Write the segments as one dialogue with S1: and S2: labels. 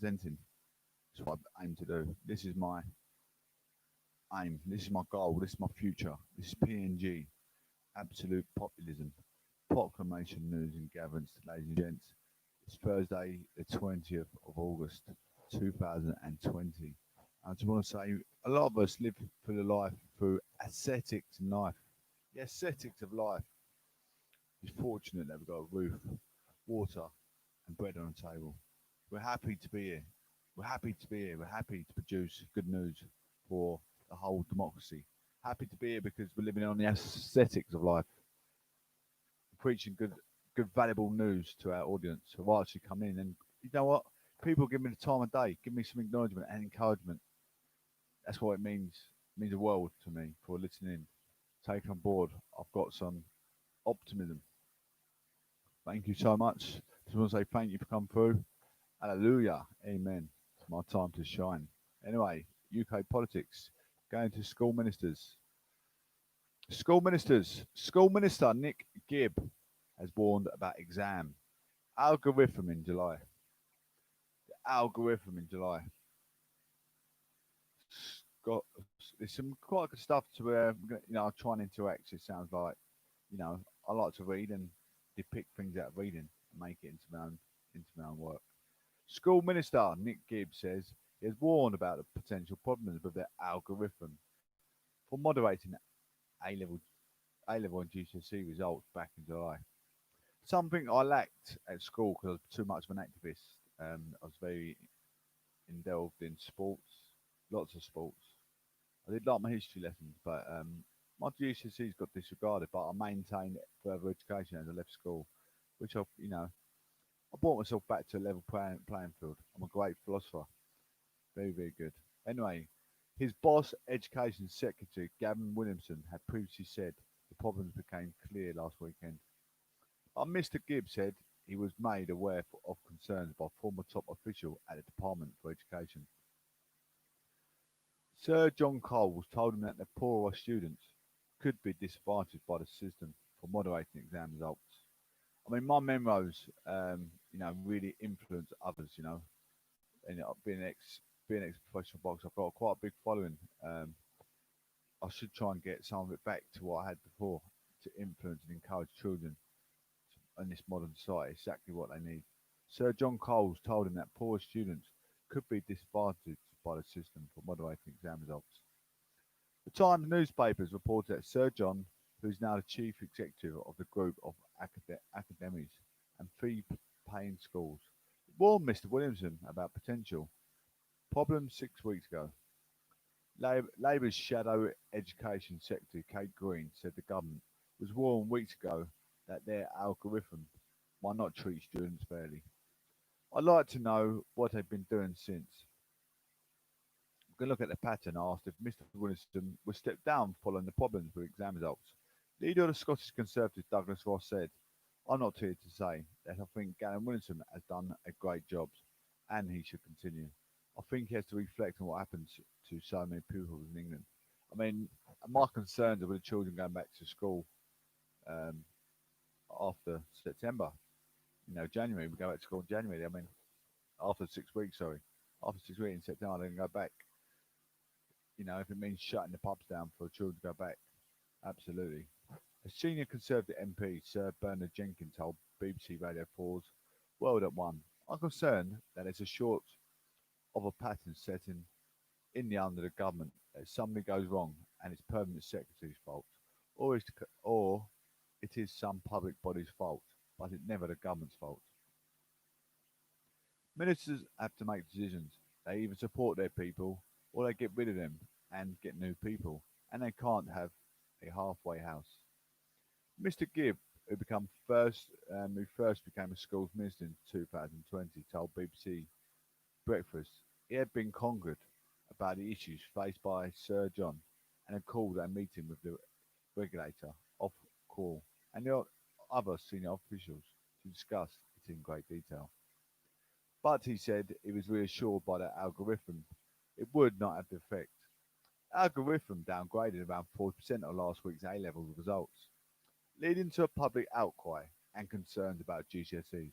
S1: representing. That's what I aim to do. This is my aim. This is my goal. This is my future. This is PNG. Absolute populism. Proclamation news and gatherance, ladies and gents. It's Thursday, the 20th of August, 2020. I just want to say a lot of us live through the life through ascetics in life. The ascetics of life is fortunate that we've got a roof, water, and bread on the table. We're happy to be here. We're happy to be here. We're happy to produce good news for the whole democracy. Happy to be here because we're living on the aesthetics of life, preaching good, valuable news to our audience who actually come in. And you know what? People give me the time of day, give me some acknowledgement and encouragement. That's what it means. It means the world to me for listening. Take on board. I've got some optimism. Thank you so much. Just want to say thank you for coming through. Hallelujah. Amen. It's my time to shine. Anyway, UK politics. Going to school ministers. School ministers. School Minister Nick Gibb has warned about exam algorithm in July. The algorithm in July. Got there's some quite good stuff to I'll try and interact. It sounds like I like to read and depict things out of reading and make it into my own work. School Minister Nick Gibb says he has warned about the potential problems with their algorithm for moderating A level and GCSE results back in July. Something I lacked at school because I was too much of an activist. I was very involved in sports, lots of sports. I did like my history lessons, but my GCSEs got disregarded. But I maintained further education as I left school, which I brought myself back to a level playing field. I'm a great philosopher, very very good. Anyway, his boss, Education Secretary Gavin Williamson, had previously said the problems became clear last weekend. Mr. Gibb said he was made aware of concerns by a former top official at the Department for Education. Sir John Coles told him that the poorer students could be disadvantaged by the system for moderating exam results. I mean, my memories, really influence others, and being ex professional boxer, I've got quite a big following. I should try and get some of it back to what I had before to influence and encourage children in this modern society exactly what they need. Sir John Coles told him that poor students could be disadvantaged by the system for moderating exam results. The Times newspapers reported that Sir John, who is now the chief executive of the group of academies and fee-paying schools, warned Mr. Williamson about potential problems 6 weeks ago. Labour's shadow education secretary, Kate Green, said the government was warned weeks ago that their algorithm might not treat students fairly. I'd like to know what they've been doing since. We can look at the pattern. Asked if Mr. Williamson would step down following the problems with exam results. Leader of the Scottish Conservatives, Douglas Ross, said, I'm not here to say that I think Gavin Williamson has done a great job and he should continue. I think he has to reflect on what happens to so many pupils in England. I mean, my concerns are with the children going back to school after September. January, we go back to school in January. I mean, after 6 weeks, sorry. After 6 weeks in September, they can go back. If it means shutting the pubs down for children to go back, absolutely. A senior Conservative MP, Sir Bernard Jenkins, told BBC Radio 4's World at One, I'm concerned that it's a short of a pattern setting in the under the government that something goes wrong and it's permanent secretary's fault, or it is some public body's fault, but it's never the government's fault. Ministers have to make decisions. They either support their people or they get rid of them and get new people, and they can't have a halfway house. Mr. Gibb, who first became a schools minister in 2020, told BBC Breakfast he had been conquered about the issues faced by Sir John and had called a meeting with the regulator, Ofqual, and the other senior officials to discuss it in great detail. But he said he was reassured by the algorithm it would not have the effect. Algorithm downgraded around 40% of last week's A-level results, leading to a public outcry and concerns about GCSEs.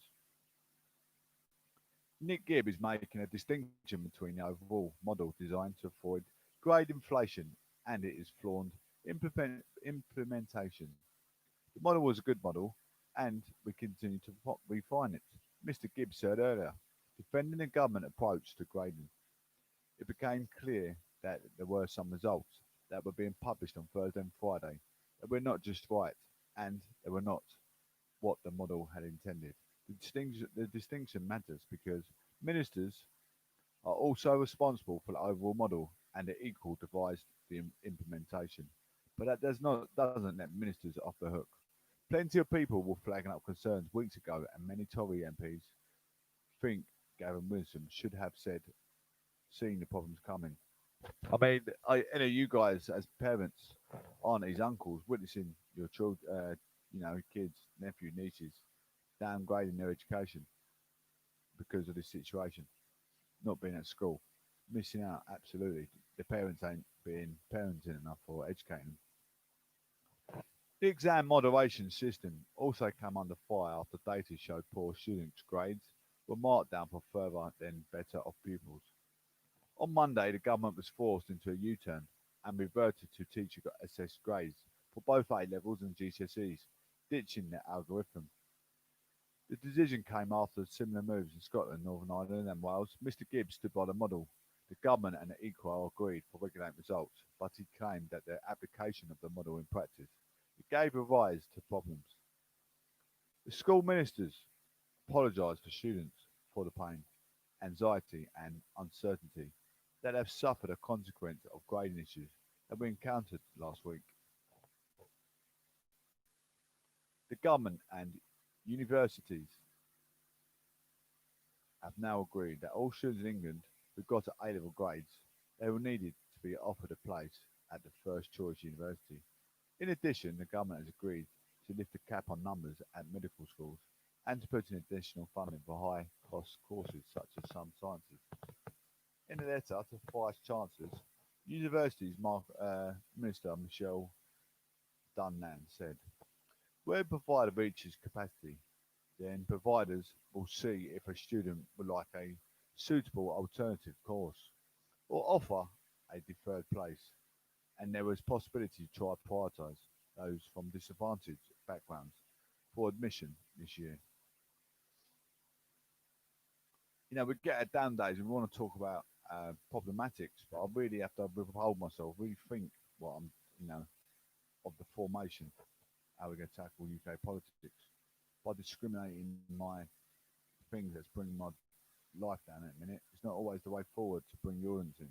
S1: Nick Gibb is making a distinction between the overall model designed to avoid grade inflation and it is flawed implementation. The model was a good model, and we continue to refine it. Mr. Gibbs said earlier, defending the government approach to grading, it became clear that there were some results that were being published on Thursday and Friday that were not just right, and they were not what the model had intended. The distinction matters because ministers are also responsible for the overall model and the equal devised the implementation. But that doesn't let ministers off the hook. Plenty of people were flagging up concerns weeks ago, and many Tory MPs think Gavin Wilson should have seen the problems coming. I mean, any of you guys as parents, aunties, uncles, witnessing your children, kids, nephew, nieces, downgrading their education because of this situation, not being at school, missing out absolutely. The parents ain't being parenting enough or educating them. The exam moderation system also came under fire after data showed poor students' grades were marked down for further than better off pupils. On Monday, the government was forced into a U-turn and reverted to teacher assessed grades for both A levels and GCSEs, ditching the algorithm. The decision came after similar moves in Scotland, Northern Ireland, and Wales. Mr. Gibbs stood by the model. The government and the Equal agreed for regulating results, but he claimed that the application of the model in practice it gave rise to problems. The school ministers apologised for students for the pain, anxiety, and uncertainty that have suffered a consequence of grading issues that we encountered last week. The government and universities have now agreed that all students in England who got A level grades, they will needed to be offered a place at the first choice university. In addition, the government has agreed to lift the cap on numbers at medical schools and to put in additional funding for high cost courses such as some sciences. In a letter to Vice Chancellors, Universities Minister Michelle Dunnan said, where a provider reaches capacity, then providers will see if a student would like a suitable alternative course or offer a deferred place, and there was possibility to try prioritise those from disadvantaged backgrounds for admission this year. We get our down days and we want to talk about problematics, but I really have to withhold myself, really think what I'm, of the formation, how we're going to tackle UK politics by discriminating my things that's bringing my life down at a minute. It's not always the way forward to bring Urans in.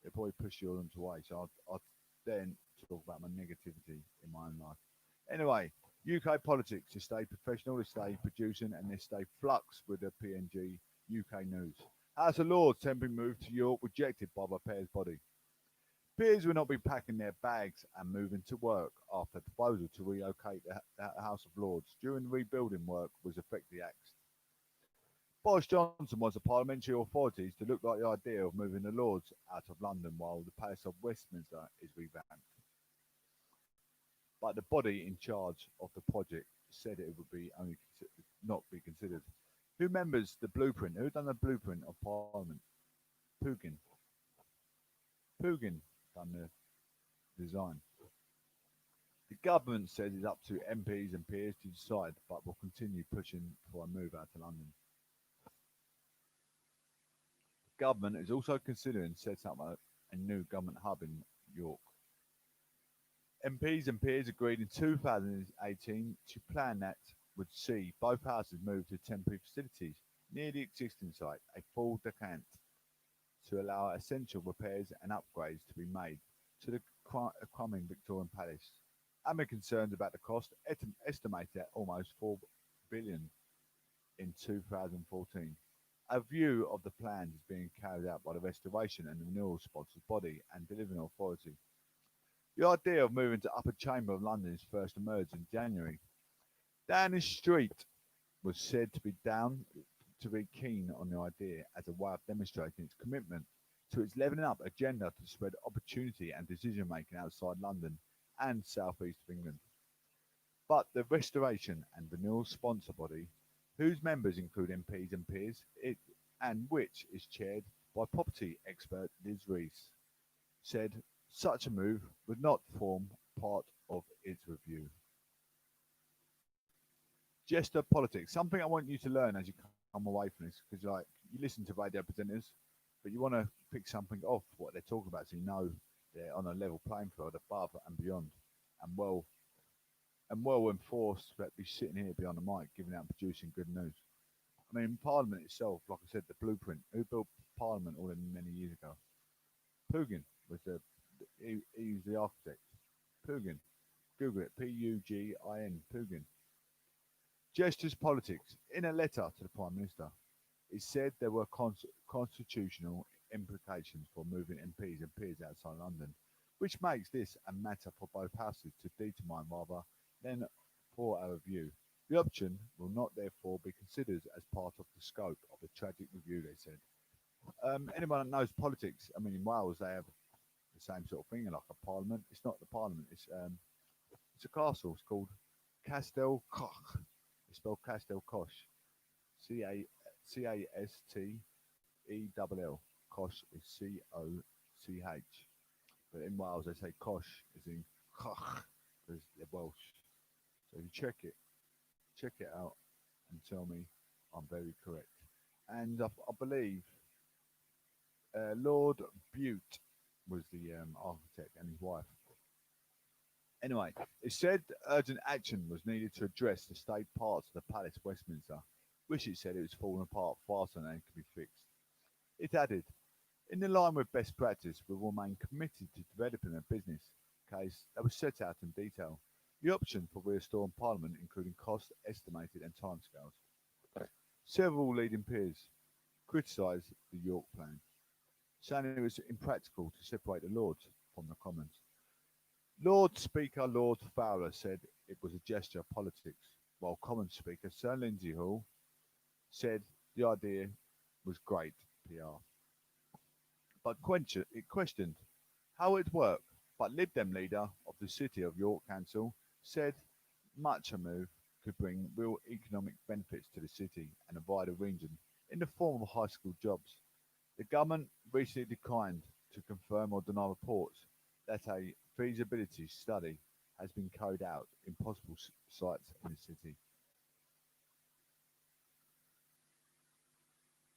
S1: It'll probably push Urans away, so I'll then talk about my negativity in my own life. Anyway, UK politics, they stay professional, they stay producing, and they stay flux with the PNG UK news. House of Lords temporary move to York rejected by the Peers body. Peers will not be packing their bags and moving to work after a proposal to relocate the House of Lords during the rebuilding work was effectively axed. Boris Johnson wants the parliamentary authorities to look like the idea of moving the Lords out of London while the Palace of Westminster is revamped. But the body in charge of the project said it would be only not be considered. Who remembers the blueprint? Who done the blueprint of Parliament? Pugin. Pugin done the design. The government says it's up to MPs and peers to decide, but will continue pushing for a move out to London. The government is also considering setting up a new government hub in York. MPs and peers agreed in 2018 to plan that would see both houses move to temporary facilities near the existing site, a full decant, to allow essential repairs and upgrades to be made to the crumbling Victorian Palace. Amid concerns about the cost, estimated at almost 4 billion in 2014. A view of the plans is being carried out by the Restoration and Renewal Sponsors Body and Delivering Authority. The idea of moving to Upper Chamber of London is first emerged in January. Downing Street was said to be keen on the idea as a way of demonstrating its commitment to its levelling up agenda to spread opportunity and decision making outside London and South East of England. But the Restoration and Renewal Sponsor Body, whose members include MPs and peers, and which is chaired by property expert Liz Rees, said such a move would not form part of its review. Gesture politics, something I want you to learn as you come away from this, because like you listen to radio presenters, but you want to pick something off what they're talking about, so you know they're on a level playing field above and beyond, and well enforced that be sitting here behind the mic, giving out and producing good news. I mean, Parliament itself, like I said, the blueprint. Who built Parliament all in many years ago? Pugin was he was the architect. Pugin. Google it. Pugin. Pugin. Gestures politics. In a letter to the Prime Minister, it said there were constitutional implications for moving MPs and peers outside London, which makes this a matter for both houses to determine rather than for our review. The option will not therefore be considered as part of the scope of the tragic review, they said. Anyone that knows politics, I mean, in Wales they have the same sort of thing, like a parliament. It's not the parliament, it's a castle. It's called Castell Coch. It's spelled Castell Coch. Castell. Coch is Coch. But in Wales they say Coch is in Coch because they're Welsh. So if you check it out and tell me I'm very correct. And I believe Lord Bute was the architect and his wife. Anyway, it said urgent action was needed to address the state parts of the palace Westminster, which it said it was falling apart faster than it could be fixed. It added, in line with best practice, we will remain committed to developing a business case that was set out in detail. The option for restoring Parliament, including costs estimated and timescales. Several leading peers criticised the York plan, saying it was impractical to separate the Lords from the Commons. Lord Speaker Lord Fowler said it was a gesture of politics, while Commons Speaker Sir Lindsay Hall said the idea was great PR. But it questioned how it worked. But Lib Dem leader of the City of York Council said much a move could bring real economic benefits to the city and a wider region in the form of high school jobs. The government recently declined to confirm or deny reports that a feasibility study has been carried out in possible sites in the city.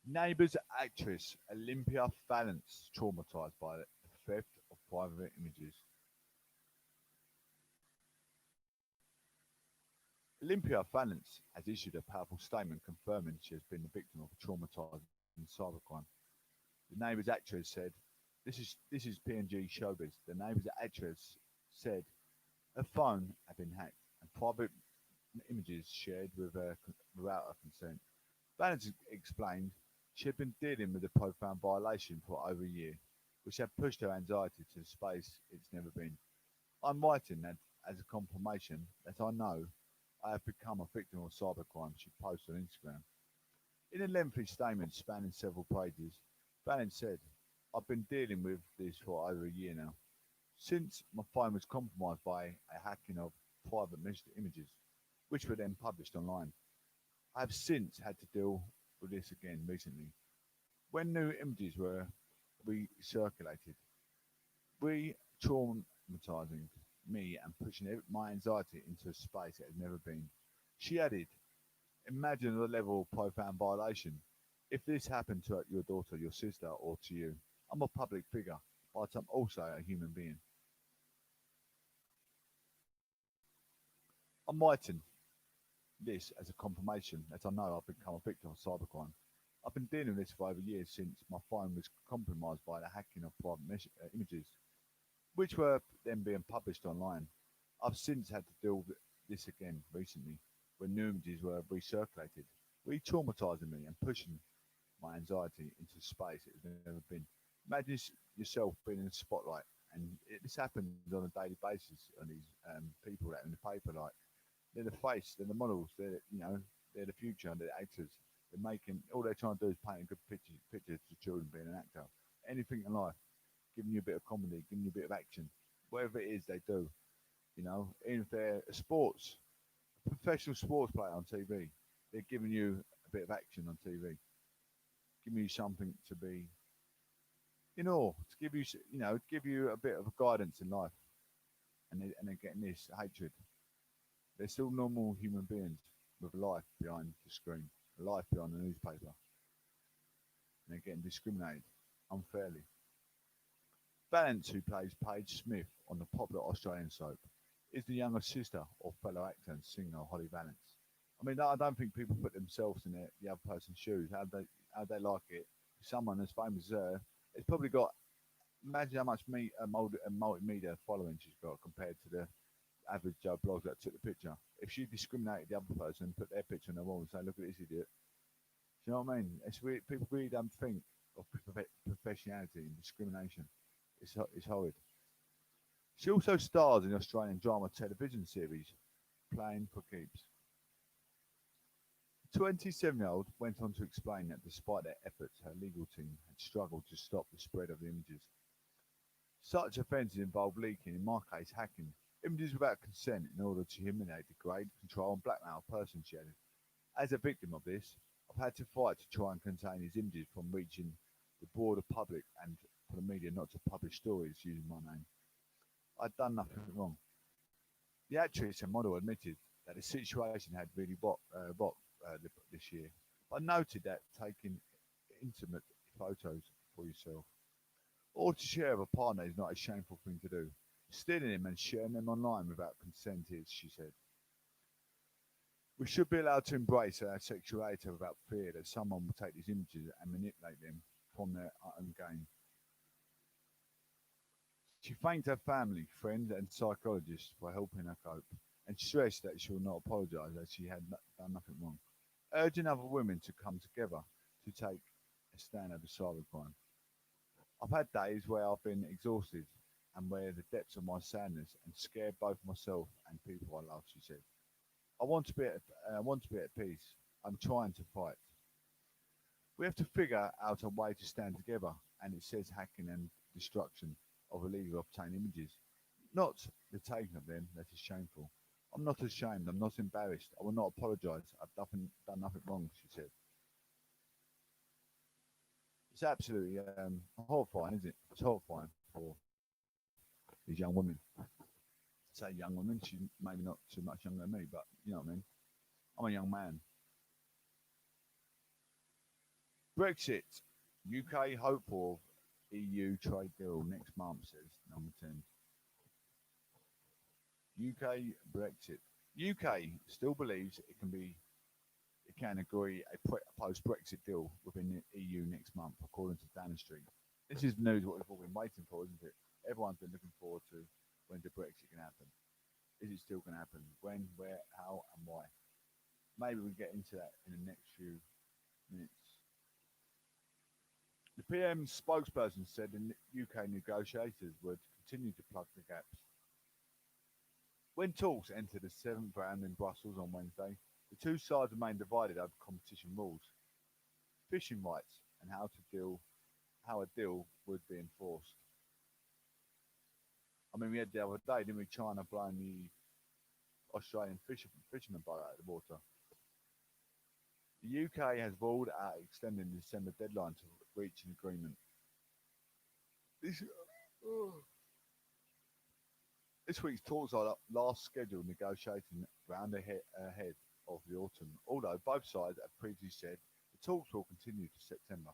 S1: Neighbours actress Olympia Valance traumatised by the theft of private images. Olympia Valance has issued a powerful statement confirming she has been the victim of a traumatising cybercrime. The Neighbours actress said, "This is PNG Showbiz." The Neighbours actress said her phone had been hacked and private images shared with her without her consent. Valance explained she had been dealing with a profound violation for over a year, which had pushed her anxiety to a space it's never been. I'm writing that as a confirmation that I know I have become a victim of cybercrime, she posted on Instagram. In a lengthy statement spanning several pages, Valance said, I've been dealing with this for over a year now, since my phone was compromised by a hacking of private images, which were then published online. I have since had to deal with this again recently, when new images were recirculated, re-traumatizing me and pushing my anxiety into a space it had never been. She added, imagine the level of profound violation. If this happened to your daughter, your sister, or to you, I'm a public figure, but I'm also a human being. I'm writing this as a confirmation that I know I've become a victim of cybercrime. I've been dealing with this for over years since my phone was compromised by the hacking of private images, which were then being published online. I've since had to deal with this again recently, when new images were recirculated, re-traumatizing me and pushing my anxiety into space it has never been. Imagine yourself being in the spotlight, and this happens on a daily basis on these people that are in the paper, like they're the face, they're the models, they're the future, they're the actors. They're making all they're trying to do is paint a good picture to children being an actor. Anything in life, giving you a bit of comedy, giving you a bit of action, whatever it is they do. Even if they're a professional sports player on TV, they're giving you a bit of action on TV, giving you something to be in awe, to give you, give you a bit of guidance in life. And they're getting this hatred. They're still normal human beings with a life behind the screen, a life behind the newspaper, and they're getting discriminated unfairly. Balance, who plays Paige Smith on the popular Australian soap, is the younger sister of fellow actor and singer Holly Valance. I mean, I don't think people put themselves in the other person's shoes. How they like it? Someone as famous as her, it's probably got. Imagine how much multimedia following she's got compared to the average Joe blogger that took the picture. If she discriminated the other person, put their picture on the wall and say, "Look at this idiot," do you know what I mean? People really don't think of professionality and discrimination. It's horrid. She also stars in the Australian drama television series Playing for Keeps. The 27-year-old went on to explain that despite their efforts, her legal team had struggled to stop the spread of the images. Such offences involve leaking, in my case hacking, images without consent in order to humiliate, degrade, control and blackmail a person, she added. As a victim of this, I've had to fight to try and contain these images from reaching the broader public and for the media not to publish stories using my name. I'd done nothing wrong. The actress and model admitted that the situation had really rocked this year, but noted that taking intimate photos for yourself or to share with a partner is not a shameful thing to do. Stealing them and sharing them online without consent is, she said. We should be allowed to embrace our sexuality without fear that someone will take these images and manipulate them from their own gain. She thanked her family, friends, and psychologists for helping her cope, and stressed that she will not apologise as she had done nothing wrong, urging other women to come together to take a stand over cybercrime. I've had days where I've been exhausted and where the depths of my sadness and scared both myself and people I love, she said. I want to be at peace. I'm trying to fight. We have to figure out a way to stand together, and it says hacking and destruction of illegally obtained images, not the taking of them that is shameful. I'm not ashamed. I'm not embarrassed. I will not apologise. Done nothing wrong, she said. It's absolutely horrifying, isn't it? It's horrifying for these young women. I say young women, she's maybe not too much younger than me, but you know what I mean. I'm a young man. Brexit. UK hope for EU trade deal next month, says number 10. UK Brexit. UK still believes it can agree a post-Brexit deal within the EU next month, according to Downing Street. This is news what we've all been waiting for, isn't it? Everyone's been looking forward to when the Brexit can happen. Is it still going to happen? When, where, how, and why? Maybe we'll get into that in the next few minutes. The PM spokesperson said the UK negotiators would continue to plug the gaps. When talks entered the seventh round in Brussels on Wednesday, the two sides remain divided over competition rules, fishing rights, and how a deal would be enforced. I mean, we had the other day, didn't we? China blowing the Australian fishermen boat out of the water. The UK has ruled out extending the December deadline to reach an agreement. This week's talks are the last scheduled negotiating round ahead of the autumn, although both sides have previously said the talks will continue to September.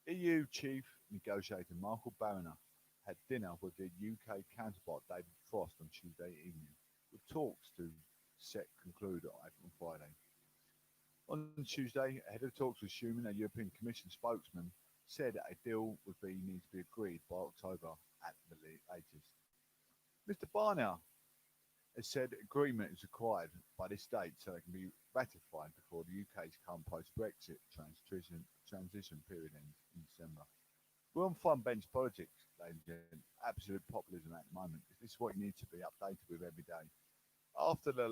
S1: EU chief negotiator Michael Barnier had dinner with the UK counterpart David Frost on Tuesday evening, with talks to conclude on Friday. On Tuesday, ahead of talks with Schuman, a European Commission spokesman said a deal would need to be agreed by October at the latest. Mr. Barnier has said agreement is required by this date so it can be ratified before the UK's current post-Brexit transition period ends in December. We're on front bench politics, ladies and gentlemen. Absolute populism at the moment. This is what you need to be updated with every day. After the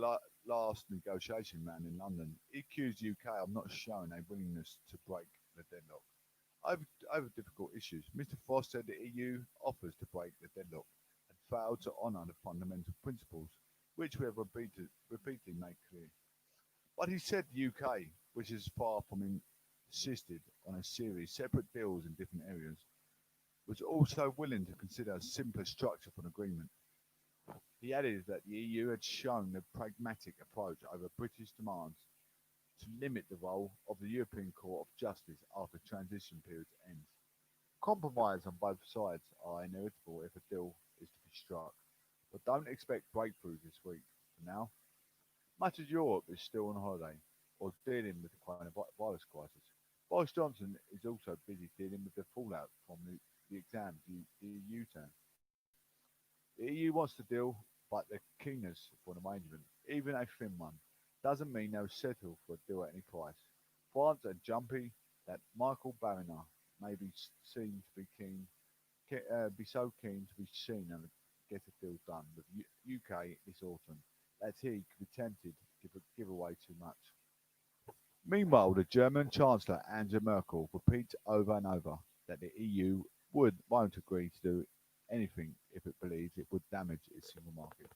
S1: last negotiation round in London, he accused the UK of not showing a willingness to break the deadlock. Over difficult issues, Mr. Frost said the EU offers to break the deadlock had failed to honour the fundamental principles, which we have repeatedly made clear. But he said the UK, which is far from insisted on a series of separate deals in different areas, was also willing to consider a simpler structure for an agreement. He added that the EU had shown a pragmatic approach over British demands to limit the role of the European Court of Justice after transition period ends. Compromise on both sides are inevitable if a deal is to be struck, but don't expect breakthroughs this week. For now, much of Europe is still on holiday or dealing with the coronavirus crisis. Boris Johnson is also busy dealing with the fallout from the exams the EU term. The EU wants to deal, but they're keenness for an arrangement, even a thin one, doesn't mean they'll settle for a deal at any price. France are jumpy that Michael Barnier may be seen to be be so keen to be seen and get a deal done with UK this autumn that he could be tempted to give away too much. Meanwhile, the German Chancellor Angela Merkel repeats over and over that the EU won't agree to do anything if it believes it would damage its single market.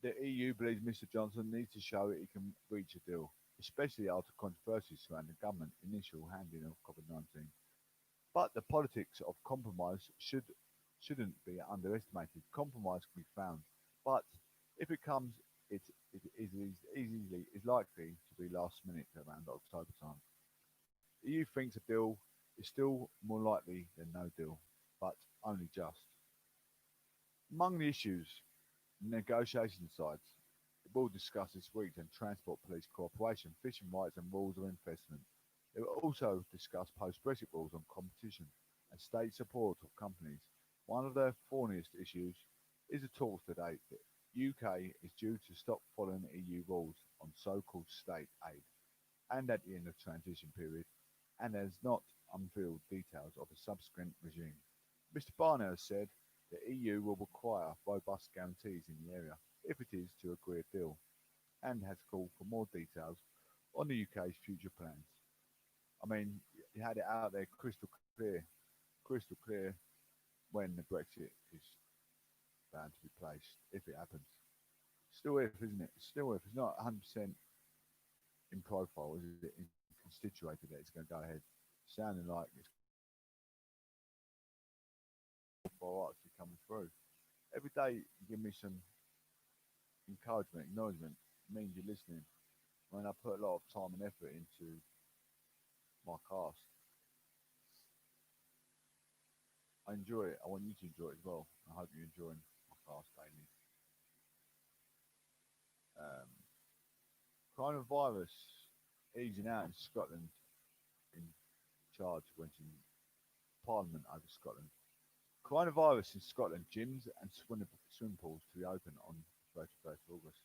S1: The EU believes Mr Johnson needs to show he can reach a deal, especially after controversies surrounding the government initial handling of COVID-19. But the politics of compromise shouldn't be underestimated. Compromise can be found, but if it comes, it is likely to be last minute around October time. The EU thinks a deal is still more likely than no deal, but only just. Among the issues, negotiation sides will discuss this week and transport police cooperation, fishing rights and rules of investment. They will also discuss post-Brexit rules on competition and state support of companies. One of the thorniest issues is the talks today that UK is due to stop following EU rules on so-called state aid and at the end of transition period and has not unveiled details of a subsequent regime. Mr Barnier said the EU will require robust guarantees in the area if it is to agree a deal, and has called for more details on the UK's future plans. I mean, you had it out there crystal clear when the Brexit is bound to be placed, if it happens. Still if, isn't it? Still if. It's not 100% in profile, is it? In constituted that it's going to go ahead. Sounding like it's actually coming through. Every day you give me some encouragement, acknowledgement, means you're listening. I mean, I put a lot of time and effort into my cast. I enjoy it. I want you to enjoy it as well. I hope you're enjoying my cast daily. Coronavirus easing out in Scotland in charge went in Parliament over Scotland. Coronavirus in Scotland, gyms and swim pools to reopen on 31st of August.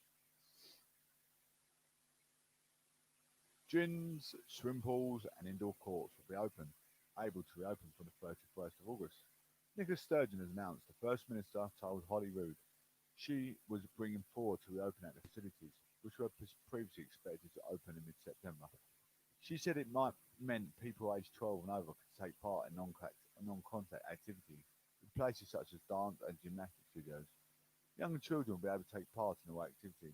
S1: Gyms, swim pools and indoor courts will be able to reopen from the 31st of August. Nicola Sturgeon has announced the First Minister told Holyrood she was bringing forward to reopen at the facilities, which were previously expected to open in mid-September. She said it meant people aged 12 and over could take part in non-contact activity in places such as dance and gymnastic studios. Young children will be able to take part in the activity.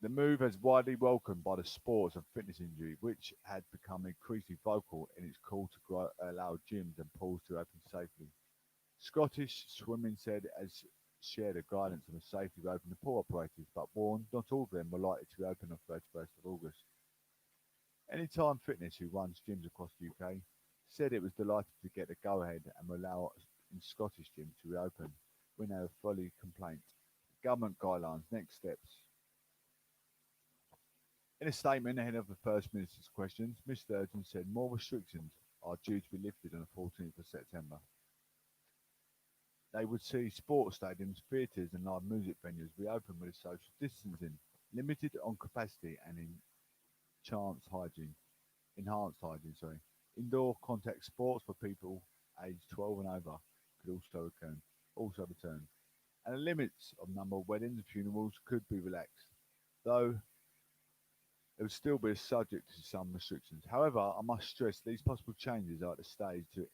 S1: The move has widely welcomed by the sports and fitness industry, which had become increasingly vocal in its call to allow gyms and pools to open safely. Scottish Swimming said it has shared a guidance on the safety of open the pool operators, but warned not all of them were likely to reopen on 31st of August. Anytime Fitness, who runs gyms across the UK, said it was delighted to get the go-ahead and will allow in Scottish gyms to reopen when they were fully compliant. Government guidelines, next steps. In a statement ahead of the First Minister's questions, Ms Sturgeon said more restrictions are due to be lifted on the 14th of September. They would see sports stadiums, theatres and live music venues reopen with social distancing, limited on capacity and enhanced hygiene. Indoor contact sports for people aged 12 and over could also return. And the limits of number of weddings and funerals could be relaxed, though it would still be subject to some restrictions. However, I must stress these possible changes are at the stage to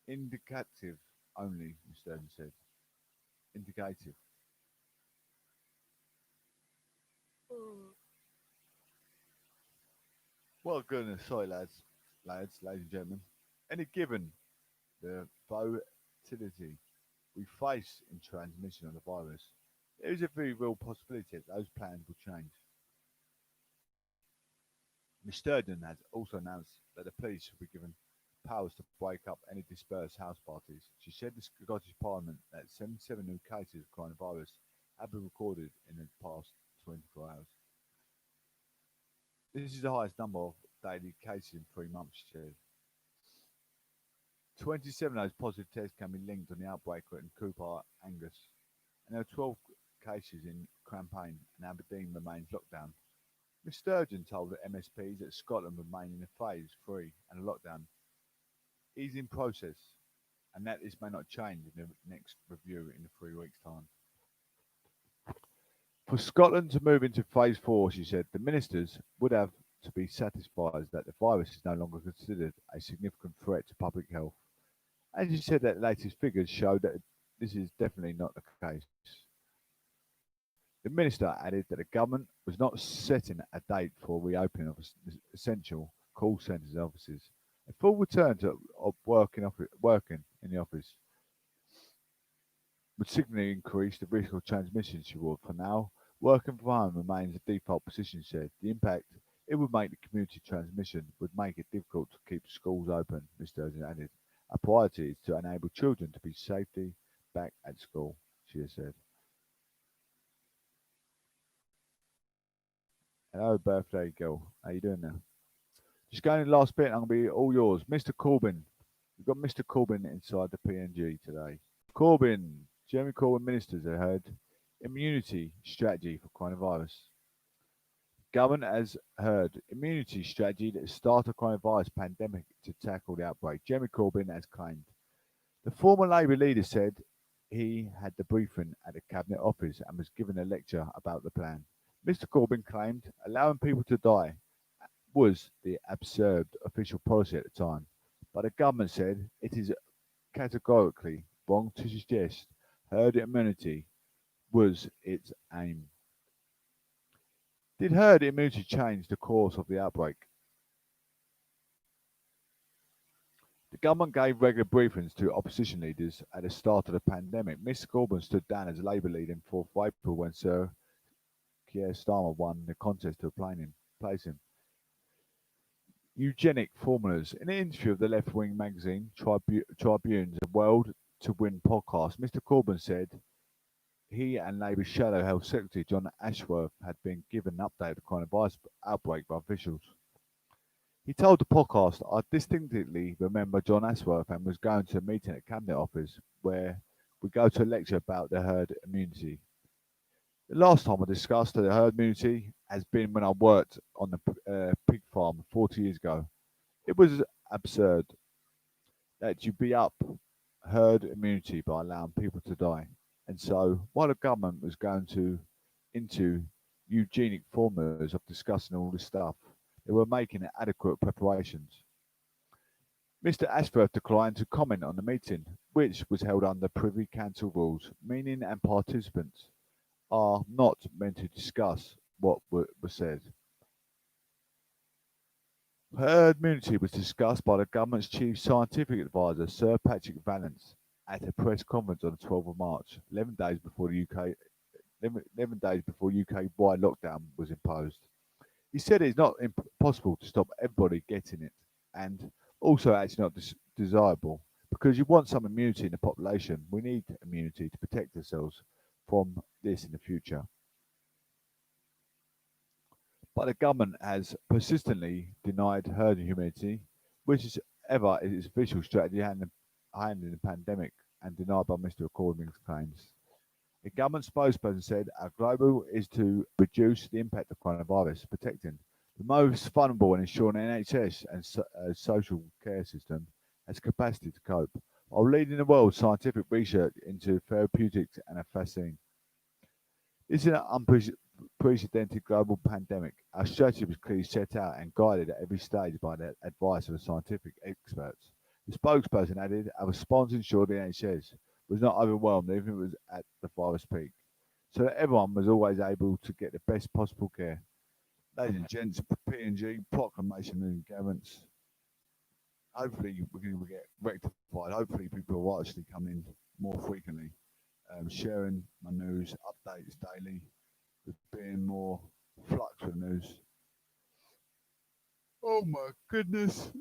S1: indicative only, Mr. Sturgeon said. Indicative. Well, goodness, sorry, ladies and gentlemen. Any given the volatility we face in transmission of the virus, there is a very real possibility that those plans will change. Ms Sturgeon has also announced that the police will be given powers to break up any dispersed house parties. She said to the Scottish Parliament that 77 new cases of coronavirus have been recorded in the past 24 hours. This is the highest number of daily cases in 3 months, she said. 27 of those positive tests can be linked on the outbreak in Cooper Angus, and there are 12 cases in Crbyn, and Aberdeen remains locked down. Ms Sturgeon told the MSPs that Scotland remain in a phase 3 and a lockdown is in process, and that this may not change in the next review in 3 weeks' time. For Scotland to move into phase 4, she said, the ministers would have to be satisfied that the virus is no longer considered a significant threat to public health. And she said that the latest figures show that this is definitely not the case. The minister added that the government was not setting a date for reopening of essential call centres and offices. A full return to working in the office would significantly increase the risk of transmission, she wrote. For now, working from home remains the default position, she said. The impact it would make the community transmission would make it difficult to keep schools open, Mr. Sturgeon added. A priority is to enable children to be safely back at school, she has said. Hello, birthday girl. How you doing now? Just going in the last bit, I'm going to be all yours. Mr. Crbyn. We've got Mr. Crbyn inside the PNG today. Crbyn. Jeremy Corbyn ministers have heard immunity strategy for coronavirus. Government has heard immunity strategy that start a coronavirus pandemic to tackle the outbreak. Jeremy Corbyn has claimed. The former Labour leader said he had the briefing at the Cabinet Office and was given a lecture about the plan. Mr. Crbyn claimed allowing people to die was the absurd official policy at the time, but the government said it is categorically wrong to suggest herd immunity was its aim. Did herd immunity change the course of the outbreak? The government gave regular briefings to opposition leaders at the start of the pandemic. Mr. Crbyn stood down as Labour leader in 4th of April when Sir Keir Starmer won the contest to replace him. Eugenic formulas. In an interview with the left-wing magazine Tribune, the World to Win podcast, Mr. Crbyn said he and Labour's Shadow Health Secretary John Ashworth had been given an update of the coronavirus outbreak by officials. He told the podcast, I distinctly remember John Ashworth and was going to a meeting at Cabinet Office where we go to a lecture about the herd immunity. The last time I discussed the herd immunity has been when I worked on the pig farm 40 years ago. It was absurd that you be up herd immunity by allowing people to die. And so, while the government was going into eugenic formulas of discussing all this stuff, they were making adequate preparations. Mr. Ashworth declined to comment on the meeting, which was held under Privy Council rules, meaning and participants are not meant to discuss what was said. Herd immunity was discussed by the government's chief scientific advisor, Sir Patrick Vallance, at a press conference on the 12th of March, 11 days before UK-wide lockdown was imposed. He said it's not possible to stop everybody getting it, and also actually not desirable, because you want some immunity in the population. We need immunity to protect ourselves from this in the future. But the government has persistently denied herd immunity, which is ever its official strategy handling the pandemic, and denied by Mr. Corbyn's claims. The government spokesperson said our goal is to reduce the impact of coronavirus, protecting the most vulnerable and ensuring the NHS and social care system has capacity to cope, while leading the world's scientific research into therapeutics and a vaccine. This is an unprecedented global pandemic. Our strategy was clearly set out and guided at every stage by the advice of the scientific experts. The spokesperson added, our response ensured the NHS was not overwhelmed even if it was at the virus peak. so that everyone was always able to get the best possible care. Ladies and gents, P&G, Proclamation and Gatherence. Hopefully we're going to get rectified. Hopefully people will actually come in more frequently, sharing my news, updates daily, with being more flux with news. Oh my goodness.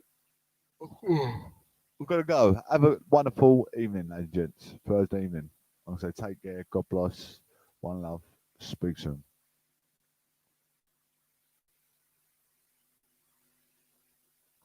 S1: We've got to go. Have a wonderful evening, ladies and gents. Thursday evening. I'm going to say take care. God bless. One love. Speak soon.